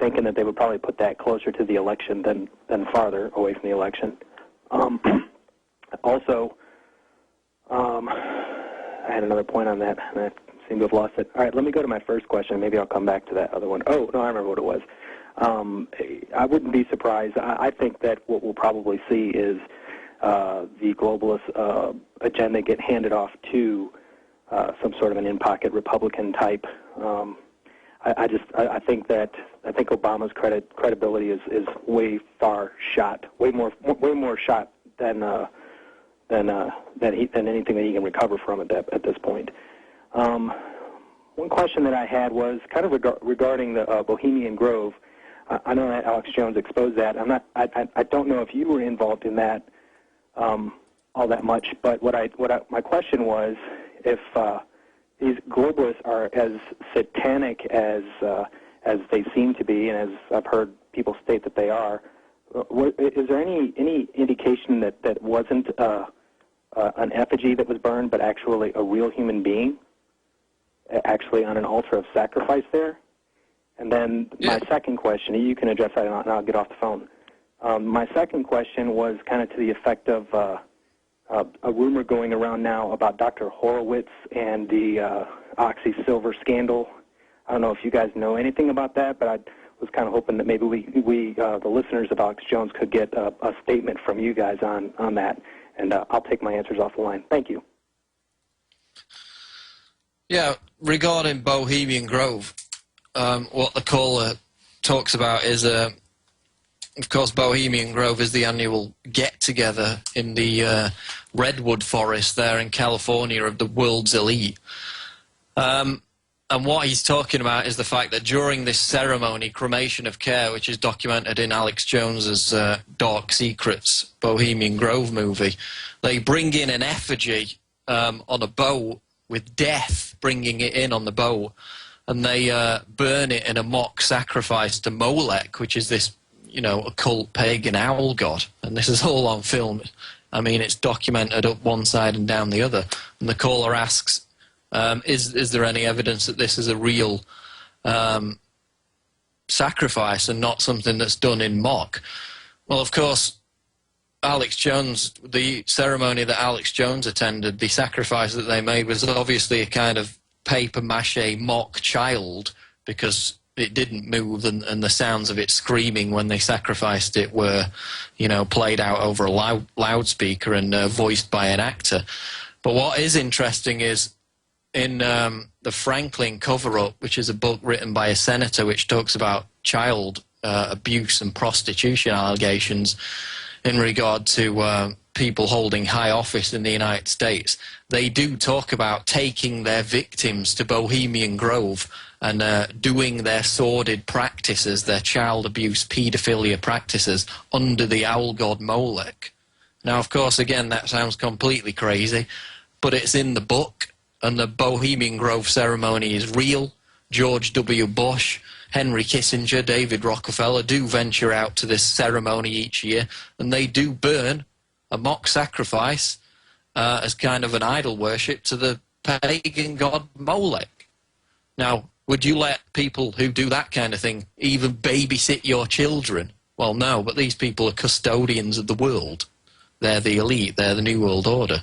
thinking that they would probably put that closer to the election than farther away from the election. Also, I had another point on that, and I seem to have lost it. All right, let me go to my first question. Maybe I'll come back to that other one. Oh, no, I remember what it was. I wouldn't be surprised. I think that what we'll probably see is the globalist agenda get handed off to some sort of an in-pocket Republican type. I think Obama's credibility is way far shot, way more shot than anything that he can recover from at this point. One question that I had was kind of regarding the Bohemian Grove. I know that Alex Jones exposed that. I don't know if you were involved in that all that much, but my question was if these globalists are as satanic as they seem to be, and as I've heard people state that they are. Is there any indication that wasn't an effigy that was burned, but actually a real human being, actually on an altar of sacrifice there? And then my second question, you can address that, and I'll get off the phone. My second question was kind of to the effect of a rumor going around now about Dr. Horowitz and the Oxy Silver scandal. I don't know if you guys know anything about that, but I was kind of hoping that maybe we the listeners of Alex Jones could get a statement from you guys on that, and I'll take my answers off the line. Thank you. Yeah, regarding Bohemian Grove, what the caller talks about is, of course, Bohemian Grove is the annual get-together in the redwood forest there in California of the world's elite. And what he's talking about is the fact that during this ceremony, Cremation of Care, which is documented in Alex Jones's Dark Secrets Bohemian Grove movie, they bring in an effigy on a boat with death bringing it in on the boat, and they burn it in a mock sacrifice to Molech, which is this, occult pagan owl god. And this is all on film. I mean, it's documented up one side and down the other. And the caller asks, is there any evidence that this is a real sacrifice and not something that's done in mock? Well, of course, Alex Jones, the ceremony that Alex Jones attended, the sacrifice that they made was obviously a kind of paper-mache mock child, because it didn't move, and the sounds of it screaming when they sacrificed it were, played out over a loudspeaker and voiced by an actor. But what is interesting is in the Franklin cover-up, which is a book written by a senator which talks about child abuse and prostitution allegations in regard to people holding high office in the United States, they do talk about taking their victims to Bohemian Grove and doing their sordid practices, their child abuse, paedophilia practices, under the owl god Molech. Now, of course, again, that sounds completely crazy, but it's in the book, and the Bohemian Grove ceremony is real. George W. Bush, Henry Kissinger, David Rockefeller do venture out to this ceremony each year, and they do burn a mock sacrifice as kind of an idol worship to the pagan god Molech. Now, would you let people who do that kind of thing even babysit your children? Well, no, but these people are custodians of the world. They're the elite, they're the New World Order.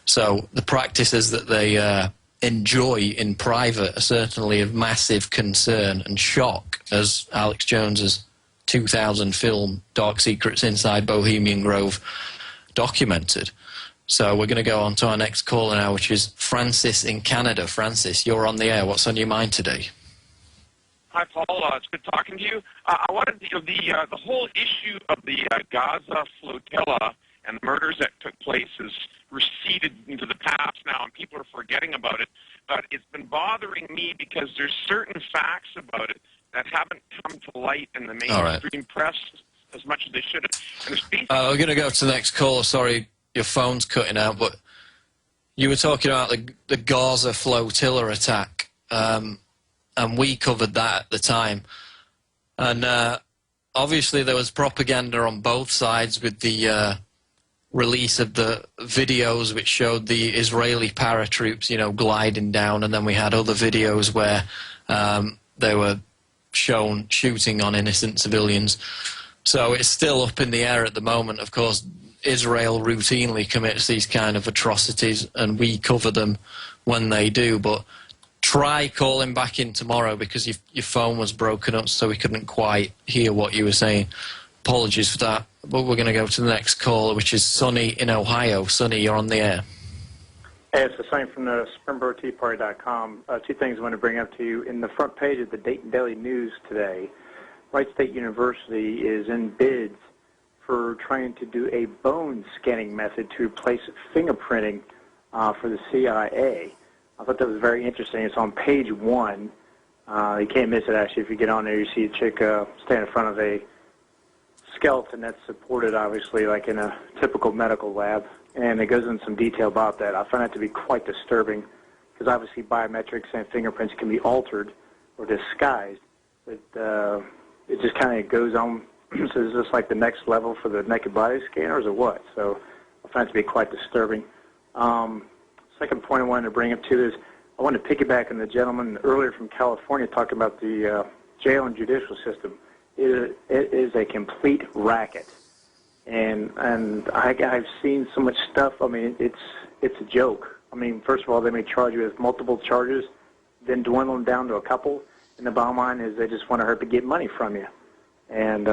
So the practices that they enjoy in private are certainly of massive concern and shock, as Alex Jones's 2000 film Dark Secrets Inside Bohemian Grove documented. So we're going to go on to our next caller now, which is Francis in Canada. Francis, you're on the air. What's on your mind today? Hi, Paul. It's good talking to you. I wanted the whole issue of the Gaza flotilla and the murders that took place is receded into the past now, and people are forgetting about it. But it's been bothering me because there's certain facts about it that haven't come to light in the mainstream press as much as they should have. And we're going to go to the next caller. Sorry, your phone's cutting out, but you were talking about the Gaza flotilla attack, and we covered that at the time. And obviously there was propaganda on both sides with the release of the videos which showed the Israeli paratroops, gliding down, and then we had other videos where they were shown shooting on innocent civilians. So it's still up in the air at the moment. Of course, Israel routinely commits these kind of atrocities, and we cover them when they do. But try calling back in tomorrow, because your phone was broken up, so we couldn't quite hear what you were saying. Apologies for that. But we're going to go to the next caller, which is Sonny in Ohio. Sonny, you're on the air. Hey, it's Sonny from the SpringboroTeaParty.com. Two things I want to bring up to you. In the front page of the Dayton Daily News today, Wright State University is in bids for trying to do a bone scanning method to replace fingerprinting for the CIA. I thought that was very interesting. It's on page 1. You can't miss it, actually. If you get on there, you see a chick stand in front of a skeleton that's supported, obviously, like in a typical medical lab, and it goes into some detail about that. I find that to be quite disturbing, because obviously biometrics and fingerprints can be altered or disguised, but it just kind of goes on. So is this like the next level for the naked body scanners or what? So I find it to be quite disturbing. Second point I wanted to bring up too is I wanted to piggyback on the gentleman earlier from California talking about the jail and judicial system. It is a complete racket, and I've seen so much stuff. I mean, it's a joke. I mean, first of all, they may charge you with multiple charges, then dwindle them down to a couple, and the bottom line is they just want to get money from you. And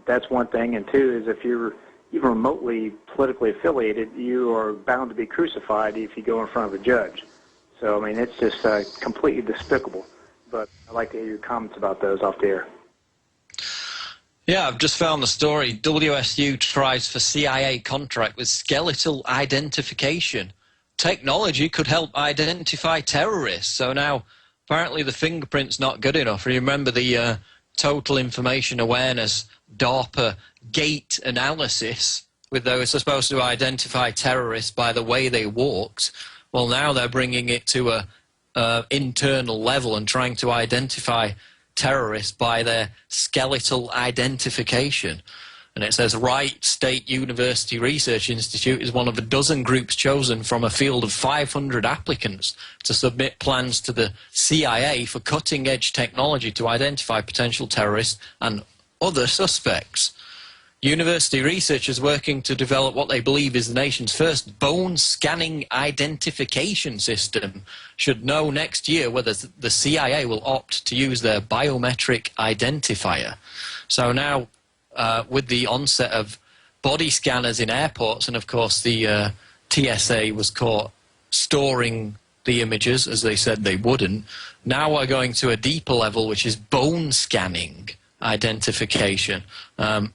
that's one thing. And two is if you're even remotely politically affiliated, you are bound to be crucified if you go in front of a judge. So, I mean, it's just completely despicable. But I'd like to hear your comments about those off the air. Yeah, I've just found the story. WSU tries for CIA contract with skeletal identification. Technology could help identify terrorists. So now, apparently the fingerprint's not good enough. Remember the Total Information Awareness DARPA gait analysis, where they were supposed to identify terrorists by the way they walked. Well, now they're bringing it to a internal level and trying to identify terrorists by their skeletal identification. And it says Wright State University Research Institute is one of a dozen groups chosen from a field of 500 applicants to submit plans to the CIA for cutting-edge technology to identify potential terrorists and other suspects. University researchers working to develop what they believe is the nation's first bone-scanning identification system should know next year whether the CIA will opt to use their biometric identifier. So now, with the onset of body scanners in airports, and of course the TSA was caught storing the images, as they said they wouldn't, now we're going to a deeper level, which is bone scanning identification.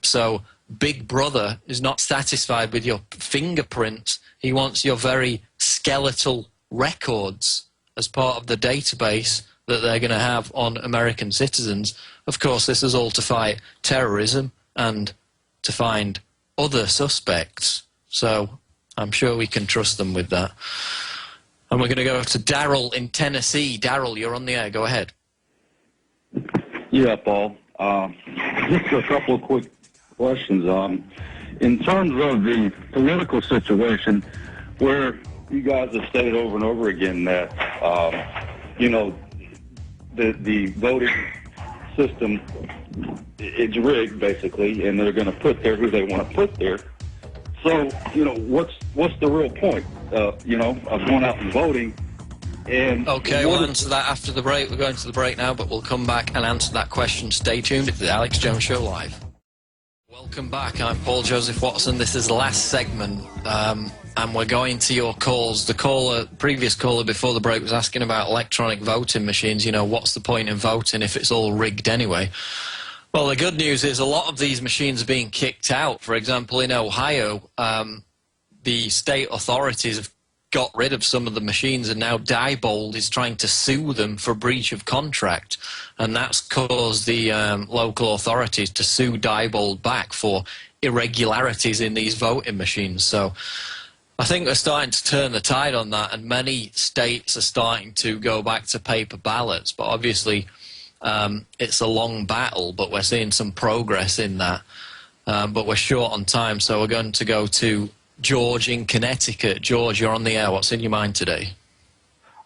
So Big Brother is not satisfied with your fingerprints. He wants your very skeletal records as part of the database that they're going to have on American citizens. Of course, this is all to fight terrorism and to find other suspects. So I'm sure we can trust them with that. And we're going to go to Daryl in Tennessee. Daryl, you're on the air. Go ahead. Yeah, Paul. Just a couple of quick questions. In terms of the political situation, where you guys have stated over and over again that, you know, the voting system is rigged, basically, and they're going to put there who they want to put there. So, you know, what's the real point, you know, of going out and voting? And okay, we'll answer that after the break. We're going to the break now, but we'll come back and answer that question. Stay tuned. It's the Alex Jones Show Live. Welcome back. I'm Paul Joseph Watson. This is the last segment, and we're going to your calls. The previous caller before the break was asking about electronic voting machines. You know, what's the point in voting if it's all rigged anyway? Well, the good news is a lot of these machines are being kicked out. For example, in Ohio, the state authorities have got rid of some of the machines, and now Diebold is trying to sue them for breach of contract, and that's caused the local authorities to sue Diebold back for irregularities in these voting machines. So I think we're starting to turn the tide on that, and many states are starting to go back to paper ballots, but obviously it's a long battle, but we're seeing some progress in that, but we're short on time, so we're going to go to George in Connecticut. George, you're on the air. What's in your mind today?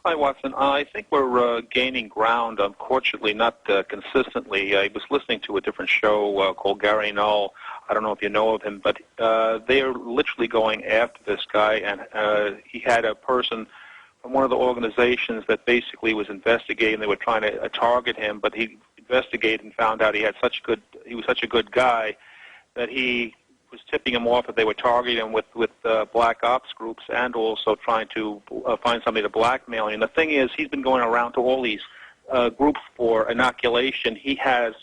Hi, Watson. I think we're gaining ground, unfortunately, not consistently. I was listening to a different show called Gary Null. I don't know if you know of him, but they are literally going after this guy, and he had a person from one of the organizations that basically was investigating. They were trying to target him, but he investigated and found out he was such a good guy that he was tipping him off that they were targeting him with black ops groups and also trying to find somebody to blackmail him. And the thing is, he's been going around to all these groups for inoculation. He has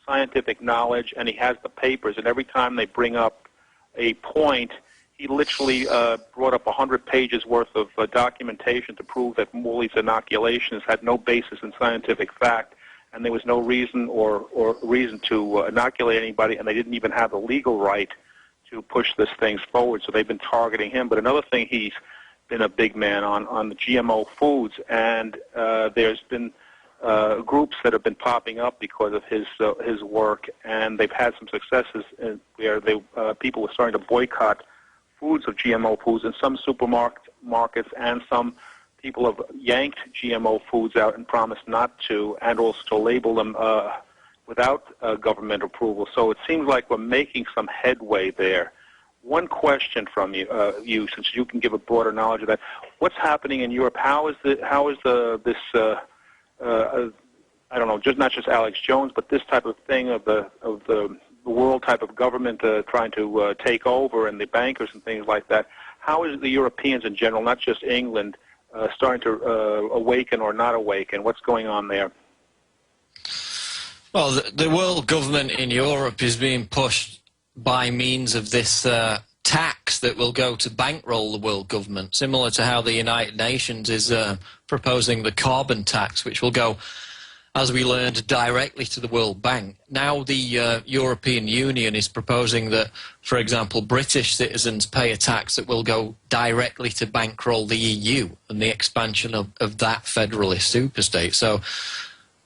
scientific knowledge and he has the papers, and every time they bring up a point, he literally brought up 100 pages worth of documentation to prove that all these inoculations had no basis in scientific fact, and there was no reason or reason to inoculate anybody, and they didn't even have the legal right to push this thing forward, so they've been targeting him. But another thing he's been a big man on the GMO foods, and there's been groups that have been popping up because of his work, and they've had some successes where people were starting to boycott foods of GMO foods in some supermarkets, and some people have yanked GMO foods out and promised not to, and also to label them without government approval. So it seems like we're making some headway there. One question from you, since you can give a broader knowledge of that: what's happening in Europe? How is this? I don't know, not just Alex Jones, but this type of thing of the world type of government trying to take over, and the bankers and things like that. How is the Europeans in general, not just England, starting to awaken or not awaken? What's going on there? Well, the world government in Europe is being pushed by means of this tax that will go to bankroll the world government, similar to how the United Nations is proposing the carbon tax, which will go, as we learned, directly to the World Bank. Now the European Union is proposing that, for example, British citizens pay a tax that will go directly to bankroll the EU and the expansion of that federalist superstate. So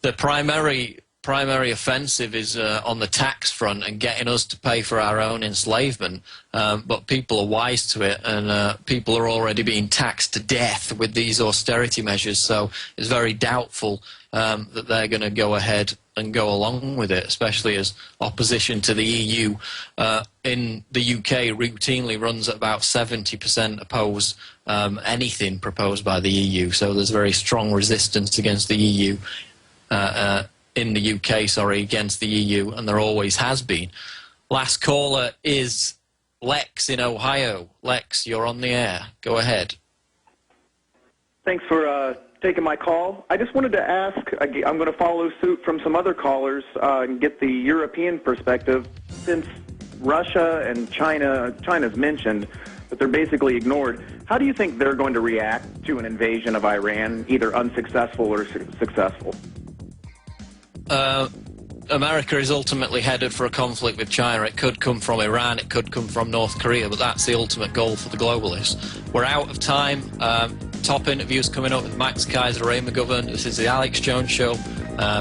the primary offensive is on the tax front and getting us to pay for our own enslavement, but people are wise to it, and people are already being taxed to death with these austerity measures, so it's very doubtful that they're going to go ahead and go along with it, especially as opposition to the EU in the UK routinely runs at about 70% oppose anything proposed by the EU, so there's very strong resistance against the EU in the UK, against the EU, and there always has been. Last caller is Lex in Ohio. Lex, you're on the air. Go ahead. Thanks for taking my call. I just wanted to ask, I'm going to follow suit from some other callers and get the European perspective. Since Russia and China's mentioned, but they're basically ignored, how do you think they're going to react to an invasion of Iran, either unsuccessful or successful? America is ultimately headed for a conflict with China. It could come from Iran, it could come from North Korea, but that's the ultimate goal for the globalists. We're out of time. Top interviews coming up with Max Kaiser, Ray McGovern. This is the Alex Jones Show.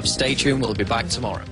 Stay tuned, we'll be back tomorrow.